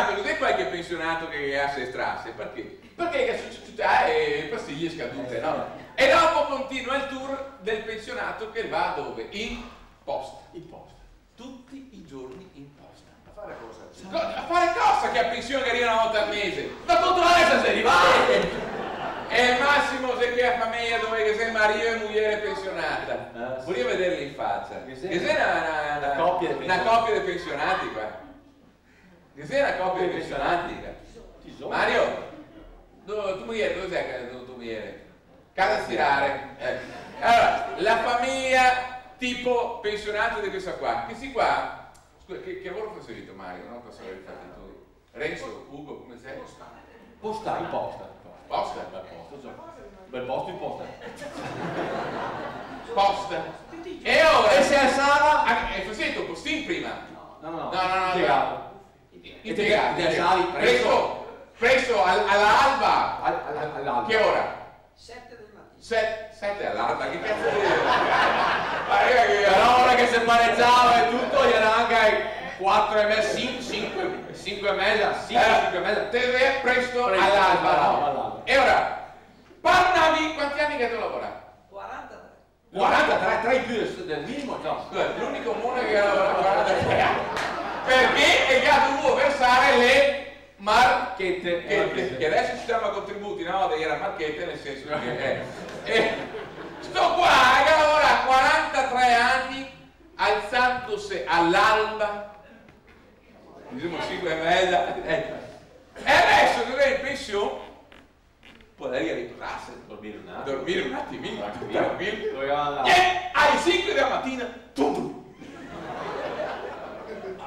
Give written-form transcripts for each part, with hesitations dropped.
pensionato, cos'è qualche pensionato che gasse e strasse? Perché? Perché la società è pastiglie scadute, no? E dopo continua il tour del pensionato che va dove? In posta. In posta. Tutti i giorni in posta. A fare cosa? A fare cosa che a pensione che arriva una volta al mese? Da controllare se arrivare! È il massimo se che a famiglia dove che sei marito e moglie pensionata. Voglio vederli in faccia. Che sei una coppia di pensionati qua. Che sei una coppia di pensionati qua. Mario, tu moglie, dove sei che tu moglie? Casa stirare. Allora, la famiglia tipo pensionato di questa qua. Questi qua, scusa, che lavoro fai seguito Mario? No? Cosa avevi fatto tu? Renzo, Ugo, come sei? Posta, in posta. Posta? Bel posto in posta. Posta. E ora? E se alzava? Hai fatto un postin prima? No. Impiegato. Impiegato. Presto all'alba. All'alba. Che ora? 7 del mattino. 7 all'alba, che cazzo di... Però ora che si pareggiava e tutto, gli era anche ai 4 e mezza, 5 e mezza, 5 e mezza. Te presto all'alba, no? E ora, parlavi, quanti anni che tu lavori? 43. 43, 3 in più del minimo, no? L'unico comune che lavora 43 anni. Perché è che ha dovuto versare le marchette, che adesso ci chiama contributi, no? Era marchette nel senso che sto qua che lavora 43 anni alzandosi all'alba, diciamo 5 e mezza, e adesso che è in pensione può lei riposarsi, dormire un attimino, e alle 5 della mattina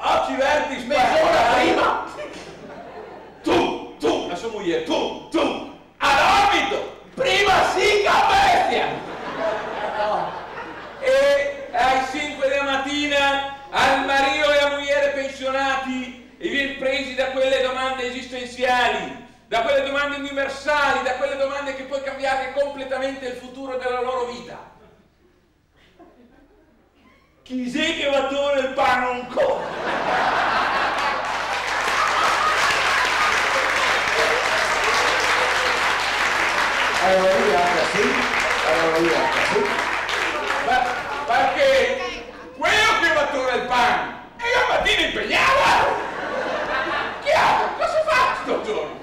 occhi verdi, mezz'ora prima tu, la sua moglie, tu, all'orbito, prima siga bestia! E alle 5 della mattina al marito e alla moglie pensionati e viene presi da quelle domande esistenziali, da quelle domande universali, da quelle domande che puoi cambiare completamente il futuro della loro vita. Chi sei che va a togliere il panonco? Allora via, sì. Perché quello che va a togliere il pane e la mattina impegnava! Chiaro, cosa fa sto giorno?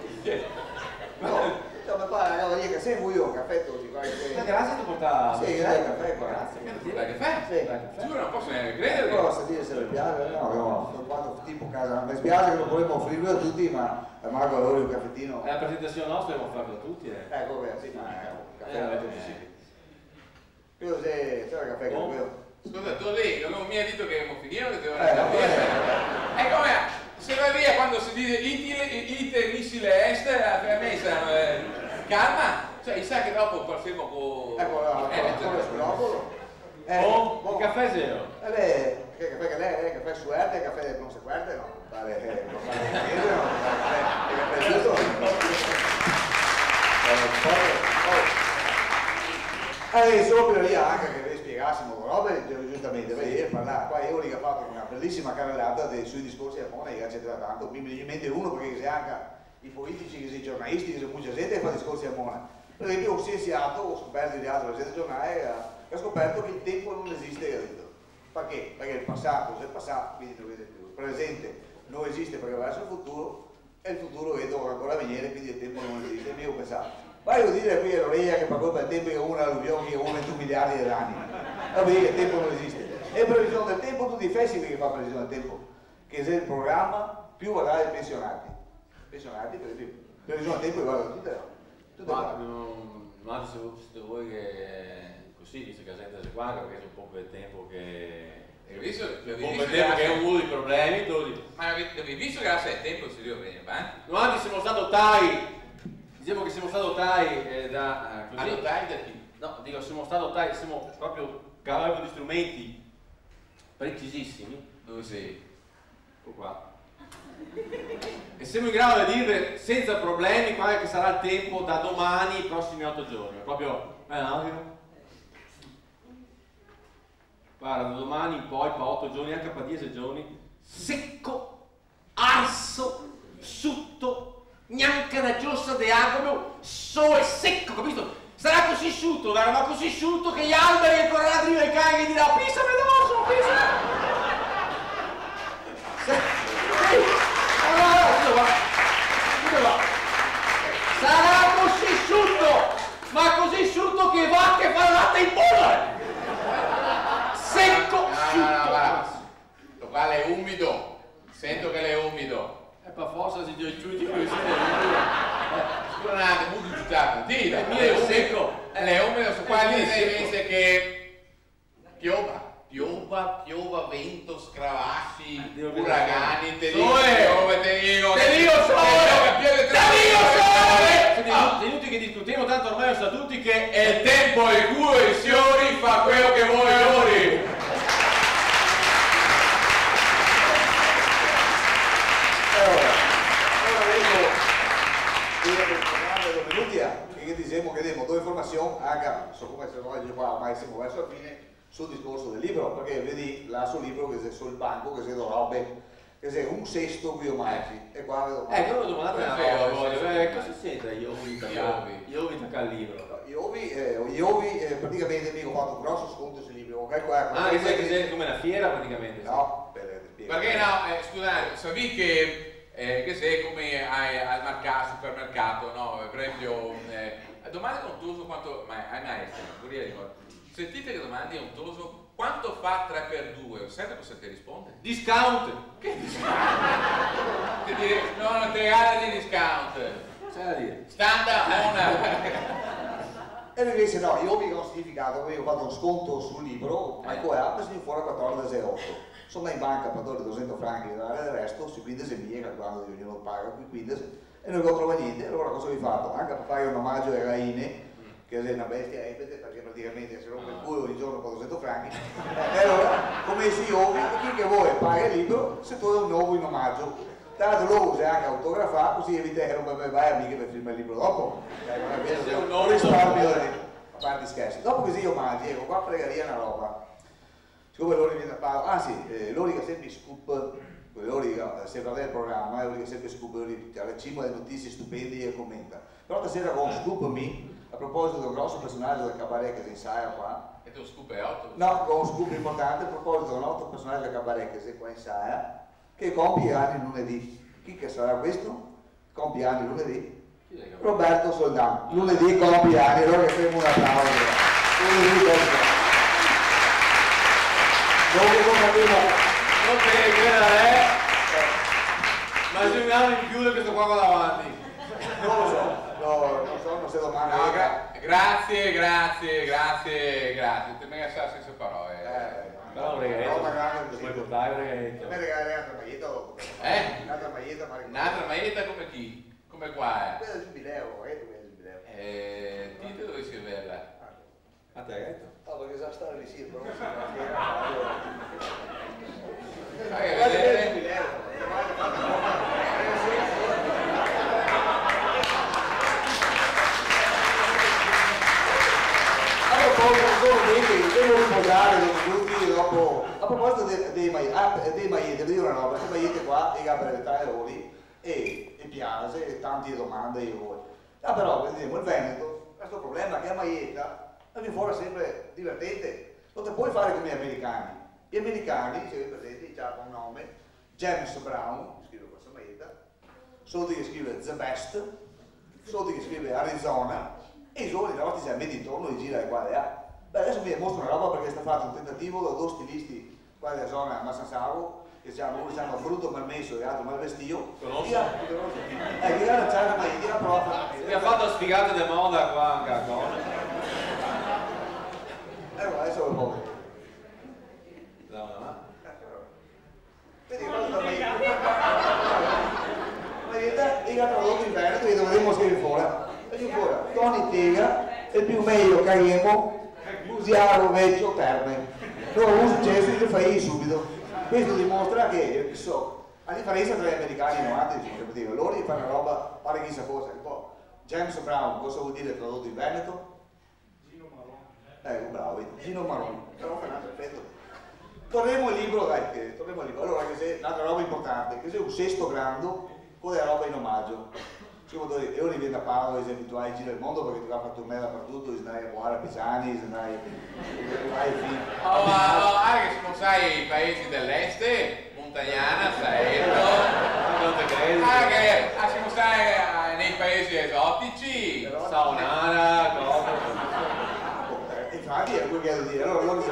No, ma pare, allora che sei io caffè così, Grazie ti porta. Sì, grazie caffè qua. Che fai? Sì. Giuro, non posso neanche credere. Non posso dire se mi piace, no, quando tipo casa, mi spiace che non volevo offrirlo a tutti, ma Marco allora un caffettino. La presentazione nostra dobbiamo farla tutti. Ecco, beh, sì, caffè. Io se c'era caffè con quello. Scusa, tu lì, non mi hai detto che abbiamo finito, che devo andare via. E com'è? Se va via quando si dice ite missile est, per me calma, cioè sa che dopo partiamo con... Ecco, la scuola. Il caffè zero. Che caffè che lei, caffè suerte, caffè conseguente, no? Vale, non vale niente, no? Caffè giusto. Solo per lì anche che vi spiegassimo robe, giustamente, vedi, parlare. Qua io ho fatto una bellissima carrellata sui discorsi economici, eccetera, tanto. Mi viene in mente uno perché se anche i politici, che si giornalisti, che si mucha gente fa discorsi economici. Per esempio, ho scienziato, ho scoperto di altro, il giornale, ho scoperto che il tempo non esiste, ho detto. Perché? Perché il passato, se il passato, quindi non vede più. Il presente non esiste perché verso il futuro, e il futuro vedo ancora venire, quindi il tempo non esiste. E io ho pensato. Ma io dire qui all'origlia che per colpa del tempo che uno ha alluvioni che uno 21 miliardi di anni. Ma vuol dire che il tempo non esiste. E previsione del tempo, tutti i festival che fa previsione del tempo, che è il programma più guardare i pensionati. Pensionati, per esempio. Previsione del tempo che guardano tutte Ma se vuoi che così, visto che la gente si guarda, perché c'è un po' del tempo che... Visto che è uno dei problemi, ma avevi visto che era il tempo si deve venire avanti? No, siamo stati dotati. Diciamo che siamo stati dotati da così. Adottati da chi? No, dico, siamo stati dotati, siamo proprio cavallo di strumenti precisissimi. Dove sei? Ecco qua. E siamo in grado di dire senza problemi quale che sarà il tempo da domani, i prossimi 8 giorni. Proprio, guarda, da domani in poi, per 8 giorni, anche per 10 giorni, secco, arso, sutto, neanche una giossa di acqua, so è secco, capito? Sarà così asciutto, guarda, ma così asciutto che gli alberi e i coralli e i cani gli dirà pisami addosso, pisami! Sarà così asciutto, ma così asciutto che va che fa latte in bolla! Secco, asciutto! Guarda, lo quale è umido, sento che è umido. E per forza si dice giudici così. Scusa un attimo, molto giustato, dita, Il mio è secco. Le umido su qua lì invece che piova, vento, scravasci, uragani, te dico, È inutile che discutiamo, tanto ormai lo sa tutti che è il tempo in cui i signori fa quello che vogliono. Che diciamo che diamo due informazioni anche su come se noi qua ormai siamo verso la fine sul discorso del libro, perché vedi là sul libro che c'è sul banco che c'è robe che c'è un sesto qui ormai e qua vedo io ho domandato una cosa, cosa c'entra Iovi tacca il libro? Iovi praticamente mi ho fatto un grosso sconto sul libro, che sei come una fiera praticamente? No, perché no, scusate, sapevi che sei come al supermercato, no? Per esempio, domande contuso quanto, ma ai maestri, sentite che domandi a un toso, quanto fa 3x2? Sempre cosa ti risponde? Discount! Che discount? No, non ti regala di discount. C'è da dire. Standard E invece no, io vi ho significato, quindi ho fatto un sconto sul libro, ma poi ha preso fuori 14,8. Sono in banca per 200 franchi e dare il resto, sui 15 mie, calcolando che ognuno paga qui 15, e non trova niente. Allora cosa vi ho fatto? Anche per fare un omaggio ai Raine, che è una bestia ebete, perché praticamente si rompe il culo ogni giorno con 200 franchi. E allora, come si ovi, chi che vuole paga il libro, se tu hai un nuovo in omaggio. Tra l'altro lo usi anche autografato, così evita che non vai a mica per firmare il libro dopo. Non risparmio a parte scherzi. Dopo così io omaggi, ecco qua pregaria una roba. Siccome loro viene a parlare, loro che sempre scoop, loro che sempre avere il programma, loro che sempre scoop, alla cima delle notizie stupende e commenta. Però stasera con Scoop Me, a proposito di un grosso personaggio del cabaret che si insaia qua. E tu scoop è 8? No, con un scoop importante a proposito di un altro personaggio del cabaret che si qua insaia, che compie anni lunedì. Chi che sarà questo? Compie anni lunedì? Roberto Soldano. Lunedì compie anni, allora che facciamo un applauso. Ma c'è un anno in più di questo qua davanti. Non lo so, non se domanda. No, grazie, ti mega senza parole. Però un regalo, puoi portare un regalo. Mi regalerei un'altra maglietta dopo. Un'altra maglietta, ma un'altra maglietta come chi? Come qua? Quella del giubileo, Dite dove si vede? A te, detto? No, perché sa stare lì, sì, però non si devo riposare dopo. A proposito dei magliette, vi dico una roba, queste magliette qua, i per 3 euro e piace, e tante domande io voi. Però, per esempio, il Veneto, questo problema che la maglietta mi fuori sempre divertente, non te puoi fare come gli americani. Gli americani, se vi presenti, hanno un nome, James Brown, scrive questa maglietta, sotto che scrive The Best, sotto che scrive Arizona, e i giovani la volta si metti intorno e gira e qua e là. Beh, adesso vi mostro una roba perché sta fatto un tentativo da due stilisti qua della zona Massansaro, che uno si chiama Fruto Malmesso e l'altro Malvestio. Conosco? Che la c'è una maglietta, prova a fare. Mi ha fatto sfigate di moda qua anche a Cona. Adesso lo può vedere. Da una mano. Vedi cosa maglietta, e la tradotto in Veneto e dovremmo scrivere fuori. Vedi fuori, Tony Tega, il più meglio Caremo, Musiaro Vecchio Terme. Non un successo che fai subito. Questo dimostra che, a differenza tra gli americani e i novati, loro fanno una roba, pare chissà cosa. James Brown, cosa vuol dire tradotto in Veneto? Gino Marrone. Bravo, Gino Marrone. Però perfetto. Torniamo al libro, dai, torniamo al libro. Allora, che c'è un'altra roba importante, che c'è un sesto grado poi la roba in omaggio. E ora viene a Paolo, ad esempio, tu hai giro il mondo perché ti va a fare tournée dappertutto, ti andai a buonare a Pisani, ti andai anche se non sai i paesi dell'est, Montagnana, Saetto, Non te credi? anche se non sai nei paesi esotici, Saonara, infatti è quello che devo dire. Allora io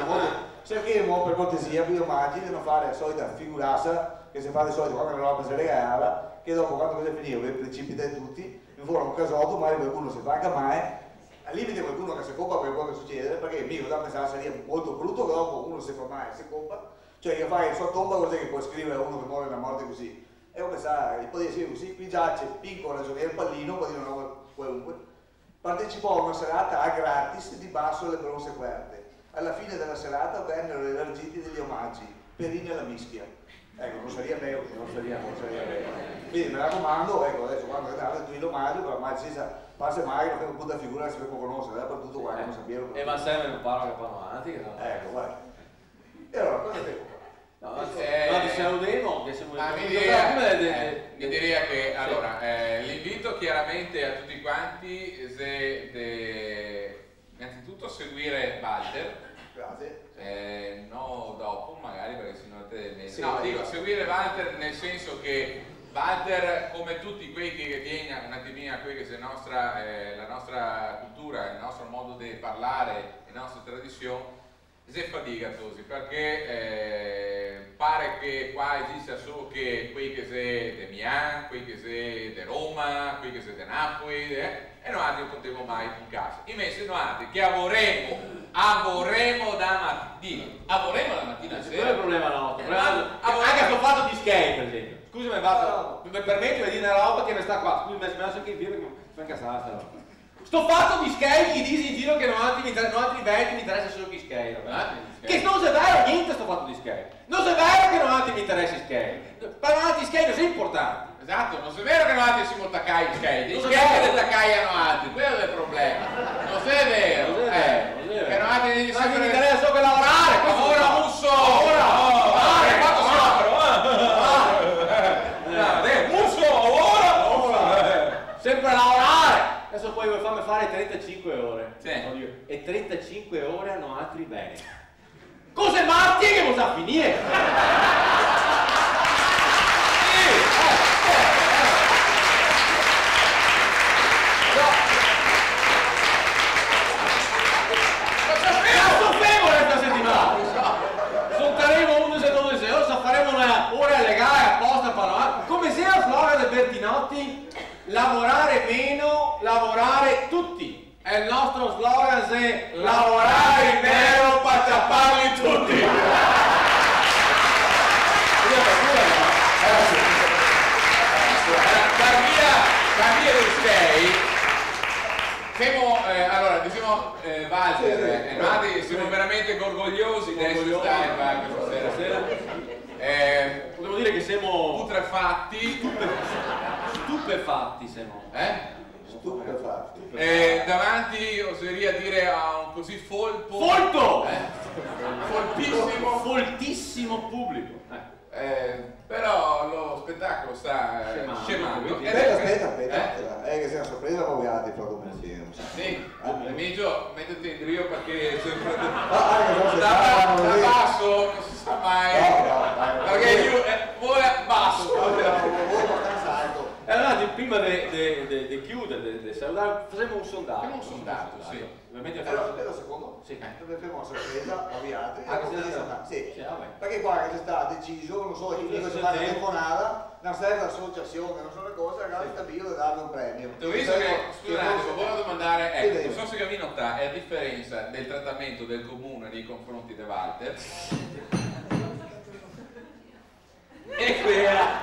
cercheremo per cortesia, più omaggi, di non fare la solita figurassa che si fa di solito quando la roba si regala, che dopo quando cosa finire, precipita in tutti, mi fuori un casotto, magari qualcuno si fa mai, al limite qualcuno che si coppa per quello che succede, perché mi da pensare sarebbe molto brutto che dopo uno si fa mai, si coppa, cioè che fai il suo tomba così che puoi scrivere a uno che muore una morte così. E io pensare, poi dire così, qui giace piccolo ragioniere Pallino, può dire una roba qualunque, partecipò a una serata a gratis di Basso alle Bronze Querte. Alla fine della serata vennero elargiti degli omaggi, Perini alla Mischia. Ecco, non sarebbe vero, non sarebbe vero. Quindi mi raccomando, ecco, adesso quando andate tu l'omaggio, però mai passa mai, non fai un po' da figura che si può conoscere, dappertutto qua, non sappiamo. E ma sempre non parlo che fanno avanti, che no? Ecco, guarda. E allora, cosa devo fare? No, ti salutiamo, che siamo mi direi che allora l'invito chiaramente a tutti quanti innanzitutto a seguire Walter. Grazie. No, dopo magari perché sennò Sì, no, dico seguire Walter nel senso che Walter, come tutti quei che tiene un attimino a quella che è la nostra cultura, il nostro modo di parlare, le nostre tradizioni, si fatigatosi perché pare che qua esista solo che quei che sei di Milano, quei che sei di Roma, quei che sei di Napoli e noi non potevo mai in casa. Invece noi che avremo da mattina a Quello è sera. il problema nostro. Anche sto fatto di skate, per esempio. Scusami, mi permetti di dire una roba che mi sta qua. Scusami, mi ha messo anche il video perché mi fa incazzare sta roba. Sto fatto di skate che dici in giro che non altri eventi mi interessa solo chi skate. Che non è vero niente sto fatto di skate. Non è vero che non altri mi interessa skate. Per non altri skate è importante. Esatto, non è vero che noi altri siamo taccai in skate, i skate le taccaiano altri, quello è il problema. Non è vero, che noi altri devi sempre... mi interessa solo per lavorare, ora Musso! Ora! Quanto Musso, ora! Sempre a lavorare! Adesso poi vuoi farmi fare 35 ore. Sì. Oddio. E 35 ore hanno altri bene. Cose Marti che cosa finire? Bertinotti, lavorare meno, lavorare tutti. E il nostro slogan è lavorare in nero per tapparli tutti. Per via del siamo, allora diciamo Walter e Mati siamo veramente orgogliosi di essere stati questa sera. Potevo dire che siamo putrefatti, stupefatti siamo. Stupefatti. Davanti, oserei dire, a un così foltissimo pubblico. Però lo spettacolo sta scemando. Aspetta, che sei una sorpresa ma voi altri proprio pensiero. Sì, Remigio, mettiti in trio perché sempre da basso non si sa mai. Perché io vuole basso. Allora, prima di chiudere, di salutare, facciamo un sondaggio. Facciamo un sondaggio, sì. Ovviamente aspetta un secondo. Sì. Facciamo una sorpresa a voi altri. Sì. Perché qua che sta deciso, non so chi cosa fa la telefonata, una certa associazione, non so le cose, ragazzi stabile da darvi un premio. Ho visto che, scusate, volevo domandare, ecco, non so se Gavino nota, è la differenza del trattamento del comune nei confronti di Walter e quella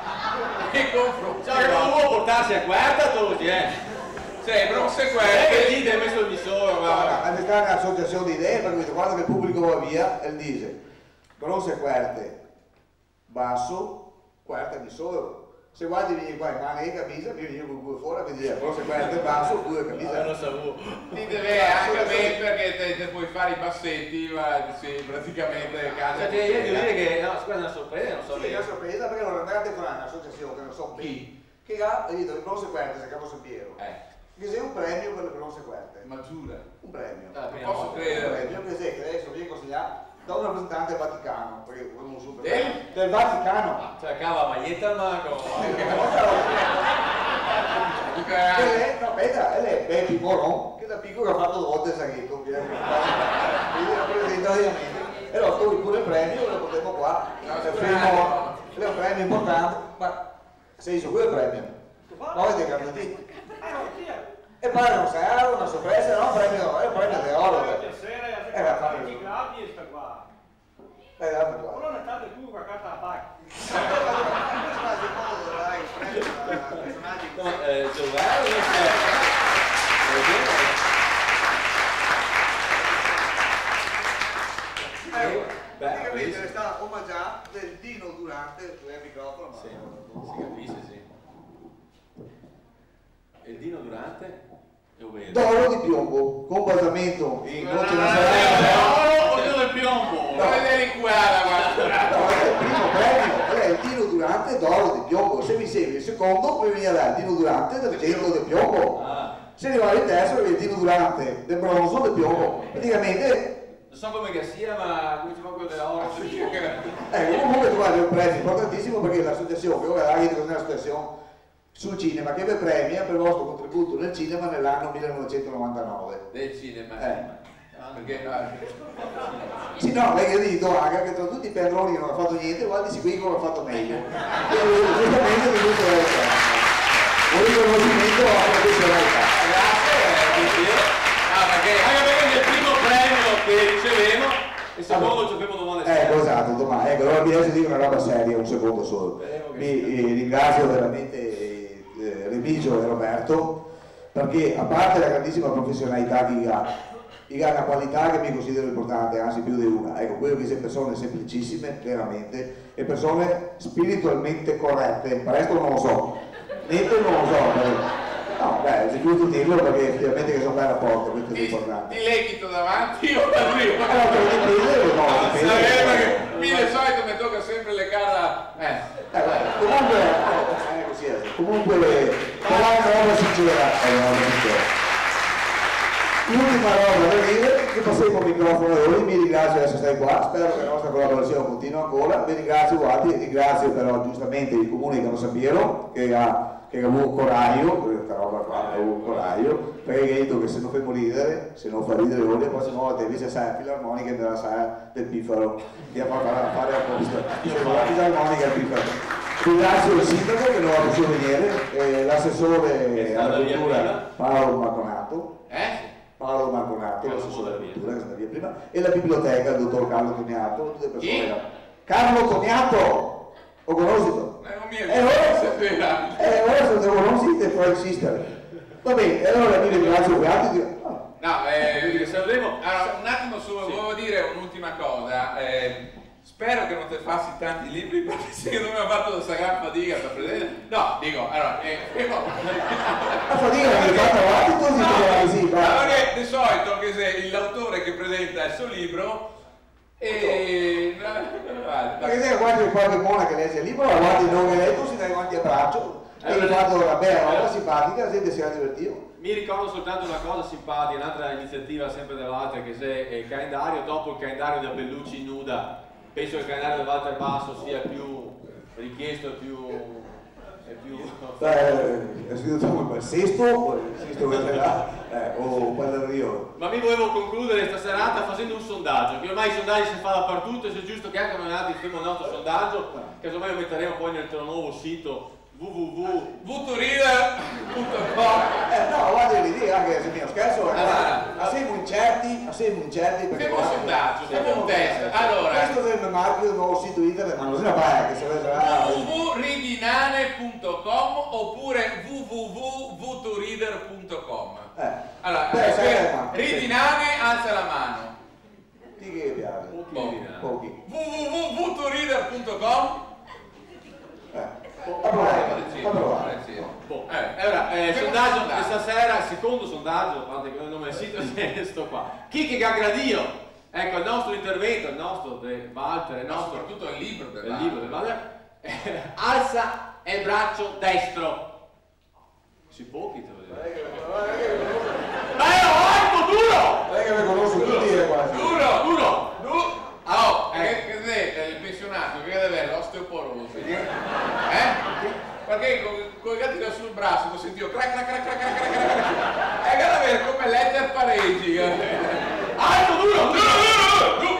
nei confronti cioè, non può portarsi a quarta tutti, Sì, però se che dite, hai messo il visore, guarda. È un'associazione di idee, per cui quando il pubblico va via, e dice, grosse querte, basso, querte di solo. Se guardi vieni qua in mano e camisa, vieni io con due fuori, quindi grosse querte, basso, due camisa. Non so. Dite anche bene perché te puoi fare i bassetti, ma sì, praticamente casa. Cioè, io devo dire che, no, scusa, è una sorpresa, non so. Sì, è una sorpresa perché non andate con un'associazione che non so chi, che ha detto le bronze querte a Capo San Piero. Che sia un premio per le bronze querte. Ma giura? Un premio. Non posso credere. Un premio che adesso viene consegnato da un rappresentante del Vaticano, perché non super del Vaticano. Cioè cava maglietta al mago. No, aspetta, lei è Bepi Moron, che da piccolo ha fatto 2 volte il saghetto, quindi rappresenta ovviamente. E allora tu pure il premio, lo potremo qua. È un premio importante, ma se io quello è il premio. Poi ti capito. E pare non sarà una sorpresa, no? È un premio di oro. Era fatto. Ora ne state tu con la carta a pacca. Praticamente sta omaggiato del Dino Durante il microfono. Sì, si capisce, sì. E il Dino Durante? D'oro di piombo, con basamento in noce Oro del piombo! Non è deliquata, guarda. No, è il primo premio, è il Dino Durante d'oro di piombo. Se mi segui il secondo, poi viene là il Dino Durante d'argento del piombo. Se arriva il terzo, è il Dino Durante del bronzo del piombo. Praticamente. Non so come che sia, ma come si fa quello dell'oro? Comunque tu hai un premio importantissimo perché l'associazione, che ora è un'associazione sul cinema che vi premia per il vostro contributo nel cinema nell'anno 1999. Del cinema? Perché sì, no, lei che dico anche che tra tutti i pedroni che non hanno fatto niente, guardi qui che non hanno fatto meglio. Giustamente di tutto un riconoscimento alla professionalità. Grazie, perché nel primo premio che ricevevo, il secondo ci abbiamo domande serie. Esatto, domani. Ecco, allora mi adesso dire una roba seria, un secondo solo. Mi ringrazio veramente Remigio e Roberto, perché a parte la grandissima professionalità che ha una qualità che mi considero importante, anzi più di una, ecco, quello che sono persone semplicissime, veramente, e persone spiritualmente corrette, per resto non lo so, niente non lo so, no, beh, è giusto dirlo perché effettivamente che sono bel rapporto, questo è importante. Ti legito davanti o da prima? Dipende. Mi di solito mi tocca sempre le cara. Comunque, però è una roba sincera, L'ultima roba da dire, che passeremo il microfono a voi, mi ringrazio di essere stati qua, spero che la nostra collaborazione continui ancora, vi ringrazio guardi, ringrazio però giustamente il comune di Capo San Piero che ha avuto coraggio, questa roba qua ha avuto coraggio, perché ha detto che se non fai ridere, se non fa ridere voi, la prossima volta invece sai la filarmonica della sala del Pifaro, ti ha fatto fare apposta, la filarmonica del Pifaro. Ringrazio il sindaco che non ha potuto venire, l'assessore alla cultura Paolo Marconato. Paolo Marconato, l'assessore alla cultura che sta via prima, e la biblioteca, il dottor Carlo Toniato, tutte persone. Carlo Toniato! Ho conosciuto? Ora se lo conoscete può esistere. Va bene, allora mi ringrazio per altri. Allora, un attimo solo, volevo dire un'ultima cosa. Spero che non te fassi tanti libri perché secondo me ha fatto questa gran fatica per prendere. No, dico, allora, la fatica che fatta avanti così, così. Perché di solito che sei l'autore che presenta il suo libro perché se guardi qualche buona che legge il libro, la guardi non che letto, si dà davanti a braccio e gli fatto una bella roba simpatica, la gente si è divertito. Mi ricordo soltanto una cosa simpatica, un'altra iniziativa sempre dell'altra, che se il calendario, dopo il calendario da Bellucci nuda, penso che il calendario del Walter Basso sia più richiesto e più è scritto il sesto che là, o quello del Rio. Ma mi volevo concludere questa serata facendo un sondaggio, che ormai i sondaggi si fa dappertutto e se è giusto che anche noi altri facciamo il nostro sondaggio, che insomma lo metteremo poi nel nuovo sito www.vutorider.com. No, guarda l'idea anche se mio scherzo, siamo incerti perché siamo un sondaggio, siamo un test. Allora, questo del marchio del nuovo sito internet, ma non se ne fa che se www.ridinane.com oppure www.vutorider.com. Allora, Ridinane alza la mano. Di che piace? Pochi. www.vutorider.com. Allora, il sondaggio questa sera, il secondo sondaggio, guardate che il nome del sito è sto qua. Chi che Gagradio? Ecco il nostro intervento, il nostro del Walter, soprattutto il libro del Walter, alza il braccio destro. Si può chi te lo dice? Non Ma è alto, duro! è che mi conosco tutti quasi. Duro! Oh, che il pensionato, che deve avere l'osteoporosi. Perché con i gatti da sul braccio ho sentito crac crac crac crac crac crac crac. E che deve avere come l'Ether Paregi. Alto, duro!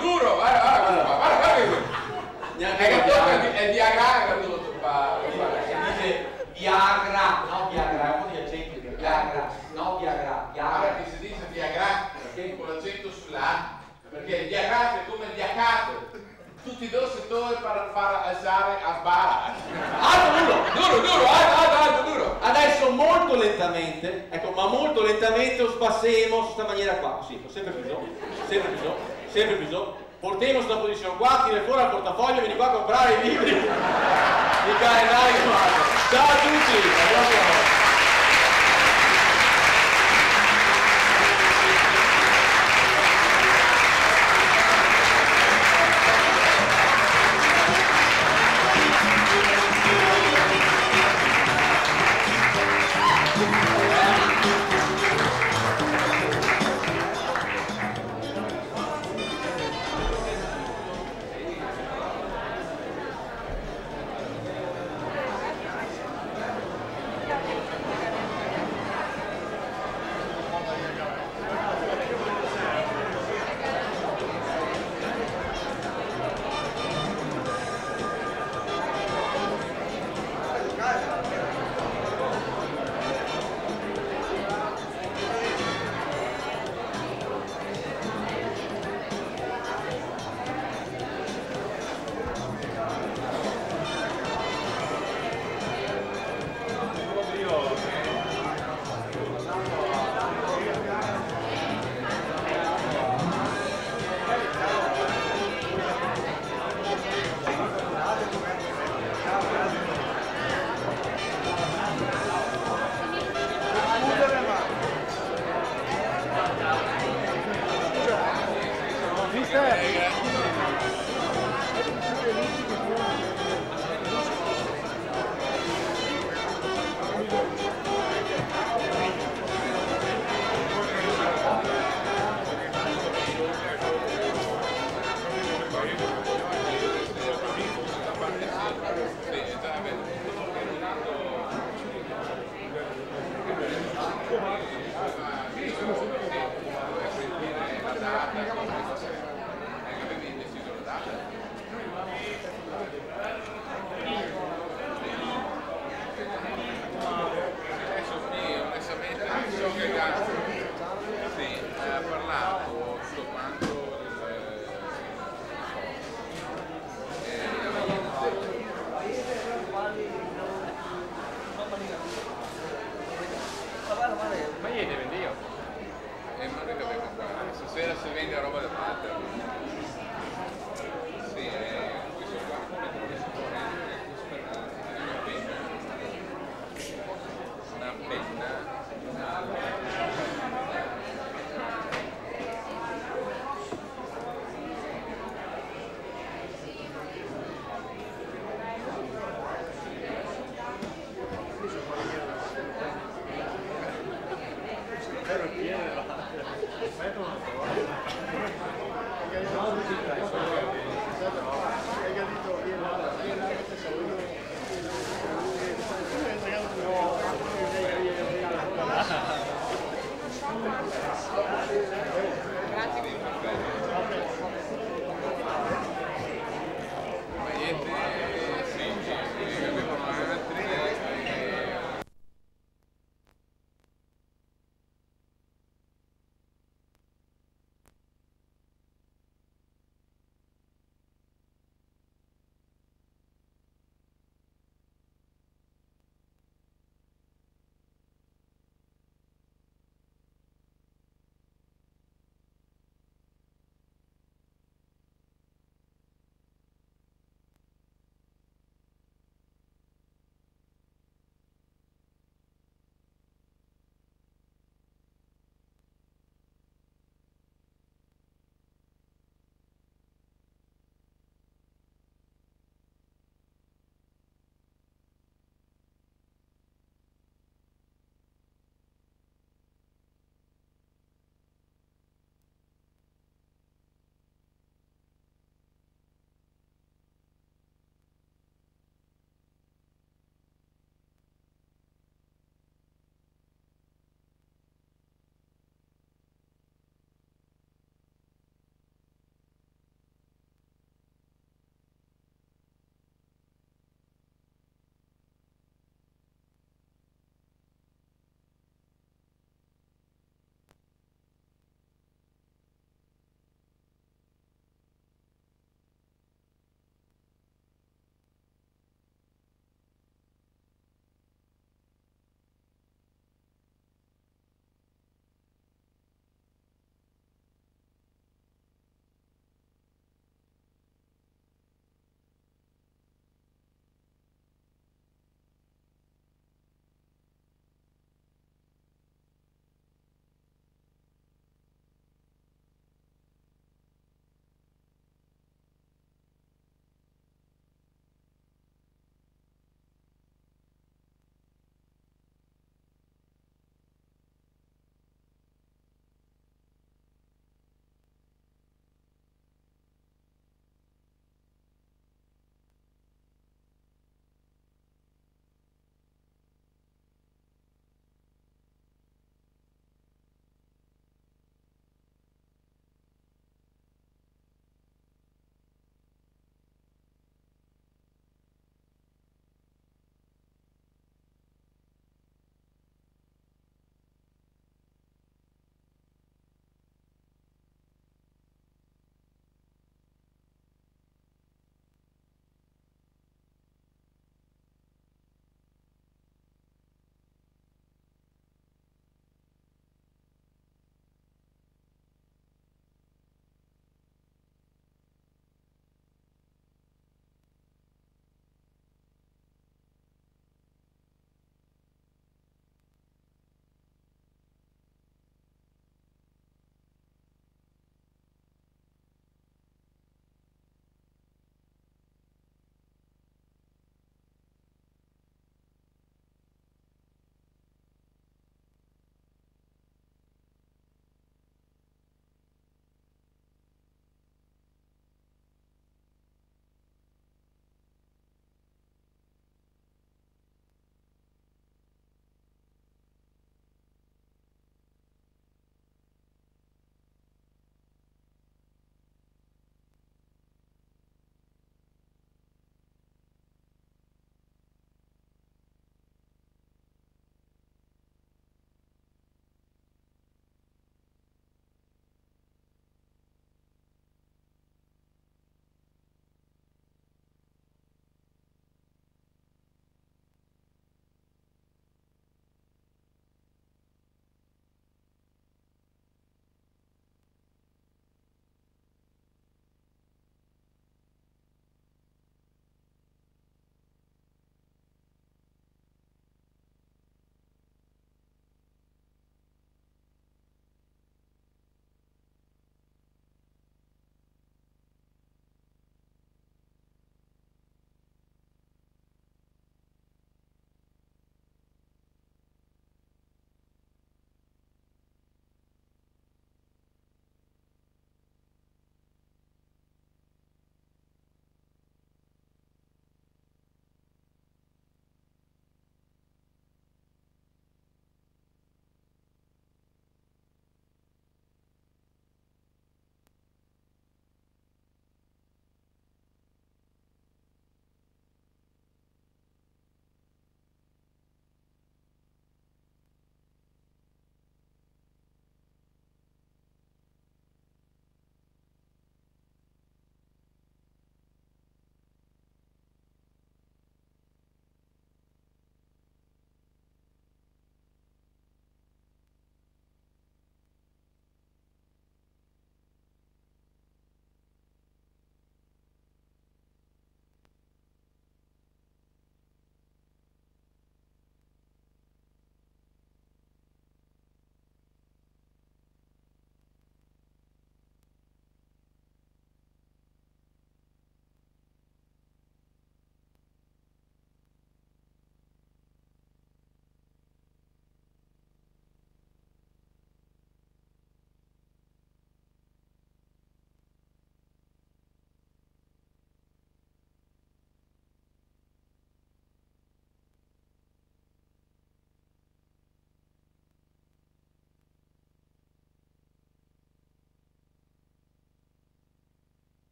Duro! Guarda che è diagraga tutto qua. Si dice Viagra, no Viagra, è un po' di accento. Viagra, no Viagra, Guarda che si dice Viagra, perché con l'accento sulla perché il Viagra è come il Viacato. Tutti i due settori per far alzare a sbarra. Alto, Alto, duro. Adesso molto lentamente, ecco, ma molto lentamente lo spassemo su questa maniera qua, così, sempre più su. Portiamo sulla posizione qua, tira fuori il portafoglio, vieni qua a comprare i libri di calendari. Ciao a tutti!